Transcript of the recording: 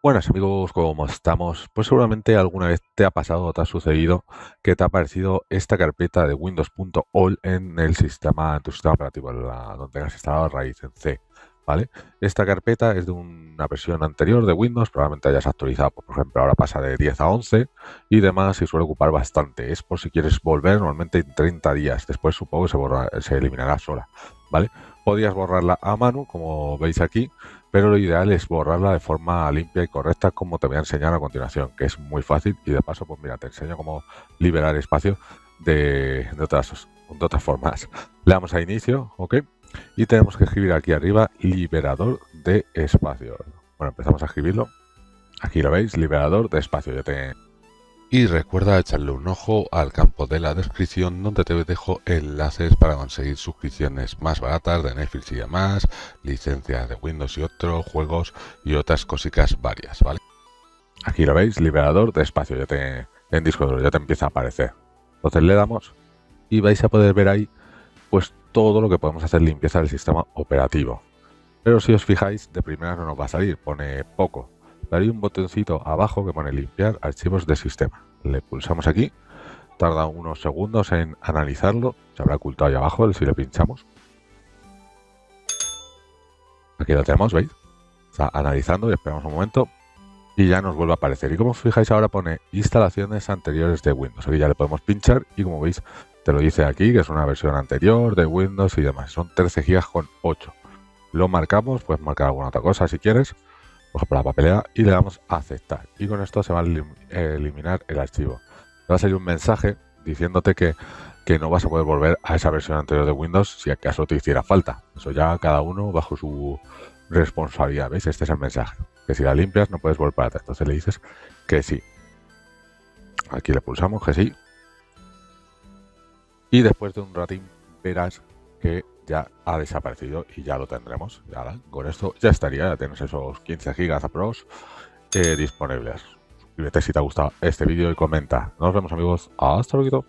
Buenas amigos, ¿cómo estamos? Pues seguramente alguna vez te ha pasado o te ha sucedido que te ha aparecido esta carpeta de Windows.all en el sistema, en tu sistema operativo, donde tengas instalado raíz en C, ¿vale? Esta carpeta es de una versión anterior de Windows, probablemente hayas actualizado, pues, por ejemplo, ahora pasa de 10 a 11 y demás y suele ocupar bastante. Es por si quieres volver normalmente en 30 días, después supongo que se eliminará sola, ¿vale? Podías borrarla a mano, como veis aquí, pero lo ideal es borrarla de forma limpia y correcta, como te voy a enseñar a continuación, que es muy fácil y de paso, pues mira, te enseño cómo liberar espacio de otras formas. Le damos a inicio, ¿ok? Y tenemos que escribir aquí arriba liberador de espacio. Bueno, empezamos a escribirlo. Aquí lo veis, liberador de espacio. Y recuerda echarle un ojo al campo de la descripción donde te dejo enlaces para conseguir suscripciones más baratas de Netflix y demás, licencias de Windows y otros, juegos y otras cositas varias, ¿vale? Aquí lo veis, liberador de espacio, en disco duro ya te empieza a aparecer. Entonces le damos y vais a poder ver ahí pues todo lo que podemos hacer limpieza del sistema operativo. Pero si os fijáis, de primera no nos va a salir, pone poco. Pero hay un botoncito abajo que pone limpiar archivos de sistema. Le pulsamos aquí, tarda unos segundos en analizarlo, se habrá ocultado ahí abajo si le pinchamos. Aquí lo tenemos, ¿veis? Está analizando y esperamos un momento y ya nos vuelve a aparecer. Y como os fijáis ahora pone instalaciones anteriores de Windows. Aquí ya le podemos pinchar y como veis te lo dice aquí que es una versión anterior de Windows y demás. Son 13 GB con 8. Lo marcamos, puedes marcar alguna otra cosa si quieres, por ejemplo la papelera, y le damos a aceptar. Y con esto se va a eliminar el archivo. Te va a salir un mensaje diciéndote que no vas a poder volver a esa versión anterior de Windows si acaso te hiciera falta. Eso ya cada uno bajo su responsabilidad. ¿Veis? Este es el mensaje. Que si la limpias no puedes volver para atrás. Entonces le dices que sí. Aquí le pulsamos que sí. Y después de un ratín verás que ya ha desaparecido y ya lo tendremos. Ya, con esto ya estaría, ya tienes esos 15 gigas aprox disponibles. Suscríbete si te ha gustado este vídeo y comenta. Nos vemos amigos, hasta luego.